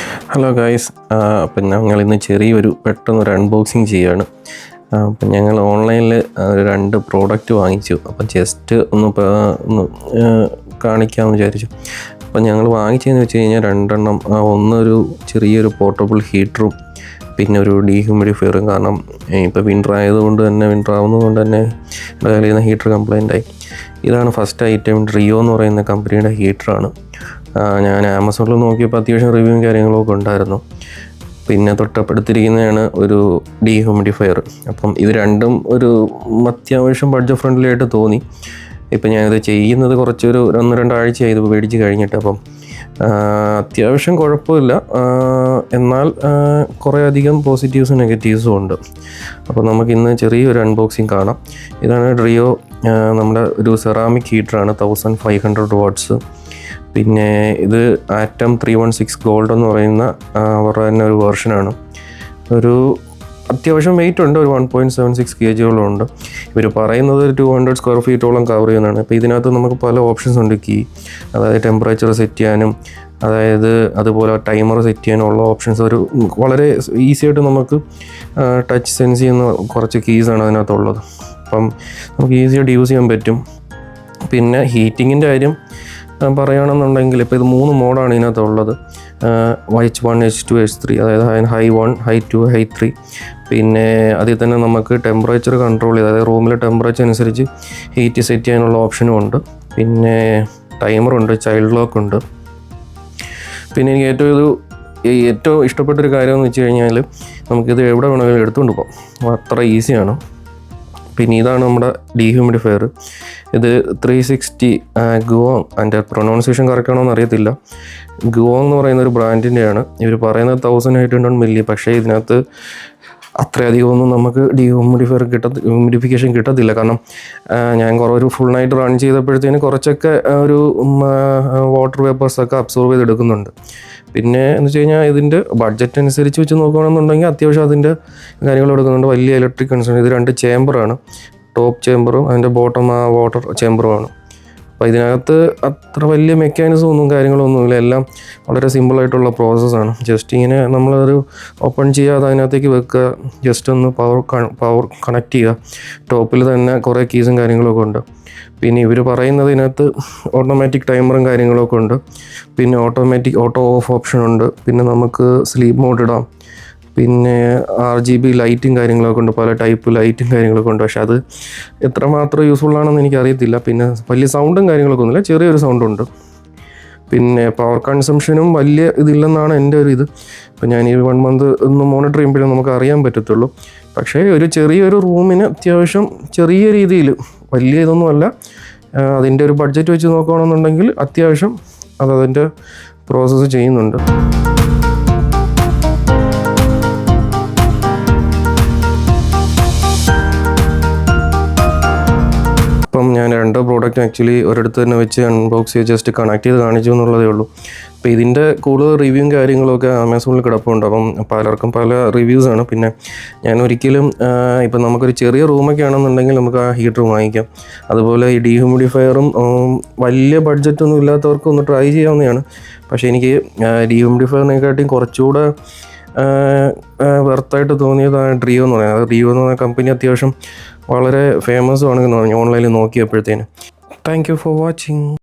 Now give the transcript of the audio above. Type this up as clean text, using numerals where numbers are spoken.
Hello guys, അപ്പം ഞങ്ങളിന്ന് ചെറിയൊരു പെട്ടെന്നൊരു അൺബോക്സിങ് ചെയ്യുകയാണ്. അപ്പം ഞങ്ങൾ ഓൺലൈനിൽ ഒരു 2 പ്രോഡക്റ്റ് വാങ്ങിച്ചു. അപ്പം ജസ്റ്റ് ഒന്ന് കാണിക്കാമെന്ന് വിചാരിച്ചു. അപ്പം ഞങ്ങൾ വാങ്ങിച്ചതെന്ന് വെച്ച് കഴിഞ്ഞാൽ 2 എണ്ണം. ഒന്നൊരു ചെറിയൊരു പോർട്ടബിൾ ഹീറ്ററും പിന്നെ ഒരു ഡീഹ്യൂമിഡിഫയറും. കാരണം ഇപ്പോൾ വിൻ്റർ ആവുന്നതുകൊണ്ട് തന്നെ ഇവിടെ കയ്യിൽ നിന്ന് ഹീറ്റർ കംപ്ലൈൻ്റ് ആയി. ഇതാണ് ഫസ്റ്റ് ഐറ്റം. ഡ്രിയോ എന്ന് പറയുന്ന കമ്പനിയുടെ ഹീറ്ററാണ്. ഞാൻ ആമസോണിൽ നോക്കിയപ്പോൾ അത്യാവശ്യം റിവ്യൂവും കാര്യങ്ങളൊക്കെ ഉണ്ടായിരുന്നു. പിന്നെ തൊട്ടപ്പെടുത്തിരിക്കുന്നതാണ് ഒരു ഡീഹ്യൂമിഡിഫയർ. അപ്പം ഇത് രണ്ടും ഒരു അത്യാവശ്യം ബഡ്ജറ്റ് ഫ്രണ്ട്ലി ആയിട്ട് തോന്നി. ഇപ്പം ഞാനിത് ചെയ്യുന്നത് കുറച്ചൊരു 1-2 ആഴ്ചയായി ഇത് മേടിച്ച് കഴിഞ്ഞിട്ട്. അപ്പം അത്യാവശ്യം കുഴപ്പമില്ല, എന്നാൽ കുറേ അധികം പോസിറ്റീവ്സും നെഗറ്റീവ്സും ഉണ്ട്. അപ്പോൾ നമുക്കിന്ന് ചെറിയൊരു അൺബോക്സിങ് കാണാം. ഇതാണ് ഡ്രിയോ. നമ്മുടെ ഒരു സെറാമിക് ഹീറ്ററാണ്, 1500 വാട്ട്സ്. പിന്നെ ഇത് ആറ്റം 316 ഗോൾഡ് എന്ന് പറയുന്ന അവരുടെ തന്നെ ഒരു വേർഷനാണ്. ഒരു അത്യാവശ്യം വെയിറ്റ് ഉണ്ട്, ഒരു 1.76 kg ഉണ്ട്. ഇവർ പറയുന്നത് 200 സ്ക്വയർ ഫീറ്റോളം കവർ ചെയ്യുന്നതാണ്. ഇപ്പോൾ ഇതിനകത്ത് നമുക്ക് പല ഓപ്ഷൻസ് ഉണ്ട്. അതായത് ടെമ്പറേച്ചർ സെറ്റ് ചെയ്യാനും അതുപോലെ ടൈമർ സെറ്റ് ചെയ്യാനുള്ള ഓപ്ഷൻസ് വളരെ ഈസി ആയിട്ട് നമുക്ക് ടച്ച് സെൻസ് ചെയ്യുന്ന കുറച്ച് കീസാണ് അതിനകത്തുള്ളത്. അപ്പം നമുക്ക് ഈസിയായിട്ട് യൂസ് ചെയ്യാൻ പറ്റും. പിന്നെ ഹീറ്റിങ്ങിൻ്റെ കാര്യം പറയുകയാണെന്നുണ്ടെങ്കിൽ ഇപ്പോൾ ഇത് 3 മോഡാണ് ഇതിനകത്തുള്ളത്. H1, H2, H3, അതായത് ഹൈ 1, ഹൈ 2, ഹൈ 3. പിന്നെ അതിൽ തന്നെ നമുക്ക് ടെമ്പറേച്ചർ കൺട്രോൾ ചെയ്ത്, അതായത് റൂമിലെ ടെമ്പറേച്ചർ അനുസരിച്ച് ഹീറ്റ് സെറ്റ് ചെയ്യാനുള്ള ഓപ്ഷനും ഉണ്ട്. പിന്നെ ടൈമറുണ്ട്, ചൈൽഡ് ലോക്ക് ഉണ്ട്. പിന്നെ എനിക്ക് ഏറ്റവും ഇഷ്ടപ്പെട്ടൊരു കാര്യമെന്ന് വെച്ച് കഴിഞ്ഞാൽ നമുക്കിത് എവിടെ വേണമെങ്കിലും എടുത്തുകൊണ്ട് പോകാം, അത്ര ഈസിയാണ്. പിന്നെ ഇതാണ് നമ്മുടെ ഡീഹ്യൂമിഡിഫയർ. ഇത് 360 ഗുവോങ്. അതിൻ്റെ പ്രൊനൗൺസിയേഷൻ കറക്റ്റ് ആണോ എന്ന് അറിയത്തില്ല. ഗുവോങ് എന്ന് പറയുന്ന ഒരു ബ്രാൻഡിൻ്റെയാണ്. ഇവർ പറയുന്നത് 1800 മില്ലി. പക്ഷേ ഇതിനകത്ത് അത്രയധികമൊന്നും നമുക്ക് ഹ്യൂമിഡിഫിക്കേഷൻ കിട്ടത്തില്ല. കാരണം ഞാൻ ഒരു ഫുൾ നൈറ്റ് റൺ ചെയ്തപ്പോഴത്തേന് കുറച്ചൊക്കെ ഒരു വാട്ടർ വേപ്പേഴ്സൊക്കെ അബ്സോർവ് ചെയ്തെടുക്കുന്നുണ്ട്. പിന്നെ എന്ന് വെച്ച് കഴിഞ്ഞാൽ ഇതിൻ്റെ ബഡ്ജറ്റ് അനുസരിച്ച് വെച്ച് നോക്കുകയാണെന്നുണ്ടെങ്കിൽ അത്യാവശ്യം അതിൻ്റെ കാര്യങ്ങൾ എടുക്കുന്നുണ്ട്. വലിയ ഇലക്ട്രിക് കൺസേൺ. ഇത് 2 ചേമ്പറാണ്, ടോപ്പ് ചേമ്പറും അതിൻ്റെ ബോട്ടം വാട്ടർ ചേമ്പറുമാണ്. അപ്പോൾ ഇതിനകത്ത് അത്ര വലിയ മെക്കാനിസം ഒന്നും കാര്യങ്ങളൊന്നുമില്ല. എല്ലാം വളരെ സിമ്പിളായിട്ടുള്ള പ്രോസസ്സാണ്. ജസ്റ്റ് ഇങ്ങനെ നമ്മളൊരു ഓപ്പൺ ചെയ്യാതെ അതിനകത്തേക്ക് വെക്കുക, ജസ്റ്റ് ഒന്ന് പവർ കണക്ട് ചെയ്യുക. ടോപ്പിൽ തന്നെ കുറേ കീസും കാര്യങ്ങളൊക്കെ ഉണ്ട്. പിന്നെ ഇവർ പറയുന്നത് ഇതിനകത്ത് ഓട്ടോമാറ്റിക് ടൈമറും കാര്യങ്ങളൊക്കെ ഉണ്ട്. പിന്നെ ഓട്ടോ ഓഫ് ഓപ്ഷൻ ഉണ്ട്. പിന്നെ നമുക്ക് സ്ലീപ്പ് മോഡ് ഇടാം. പിന്നെ RGB ലൈറ്റും കാര്യങ്ങളൊക്കെ ഉണ്ട്, പല ടൈപ്പ് ലൈറ്റും കാര്യങ്ങളൊക്കെ ഉണ്ട്. പക്ഷെ അത് എത്രമാത്രം യൂസ്ഫുൾ ആണെന്ന് എനിക്കറിയത്തില്ല. പിന്നെ വലിയ സൗണ്ടും കാര്യങ്ങളൊക്കെ ഒന്നുമില്ല, ചെറിയൊരു സൗണ്ടുണ്ട്. പിന്നെ പവർ കൺസംഷനും വലിയ ഇതില്ലെന്നാണ് എൻ്റെ ഒരു ഇത്. ഇപ്പം ഞാൻ ഈ 1 മന്ത് ഒന്ന് മോണിറ്റർ ചെയ്യുമ്പോഴേ നമുക്ക് അറിയാൻ പറ്റത്തുള്ളൂ. പക്ഷേ ഒരു ചെറിയൊരു റൂമിന് അത്യാവശ്യം ചെറിയ രീതിയിൽ, വലിയ ഇതൊന്നുമല്ല, അതിൻ്റെ ഒരു ബഡ്ജറ്റ് വെച്ച് നോക്കുകയാണെന്നുണ്ടെങ്കിൽ അത്യാവശ്യം അതിൻ്റെ പ്രോസസ്സ് ചെയ്യുന്നുണ്ട്. അപ്പം ഞാൻ 2 പ്രോഡക്റ്റ് ആക്ച്വലി ഒരിടത്ത് തന്നെ വെച്ച് അൺബോക്സ് ചെയ്ത് ജസ്റ്റ് കണക്ട് ചെയ്ത് കാണിച്ചു എന്നുള്ളതേ ഉള്ളൂ. അപ്പോൾ ഇതിൻ്റെ കൂടുതൽ റിവ്യൂവും കാര്യങ്ങളൊക്കെ ആമസോണിൽ കിടപ്പുണ്ട്. അപ്പം പലർക്കും പല റിവ്യൂസാണ്. പിന്നെ ഞാൻ ഒരിക്കലും ഇപ്പം നമുക്കൊരു ചെറിയ റൂമൊക്കെ ആണെന്നുണ്ടെങ്കിൽ നമുക്ക് ആ ഹീറ്റർ വാങ്ങിക്കാം. അതുപോലെ ഈ ഡീഹ്യൂമിഡിഫയറും വലിയ ബഡ്ജറ്റൊന്നും ഇല്ലാത്തവർക്ക് ഒന്ന് ട്രൈ ചെയ്യാവുന്നതാണ്. പക്ഷേ എനിക്ക് ഡീഹ്യൂമിഡിഫയറിനെക്കാട്ടിയും കുറച്ചുകൂടെ വെർത്തായിട്ട് തോന്നിയതാണ് ഡ്രിയോ എന്ന് പറയുന്നത്. ഡ്രിയോ എന്ന് പറയുന്ന കമ്പനി അത്യാവശ്യം വളരെ ഫേമസ് ആണെന്ന് പറഞ്ഞു ഓൺലൈനിൽ നോക്കിയപ്പോഴത്തേന്. Thank you for watching.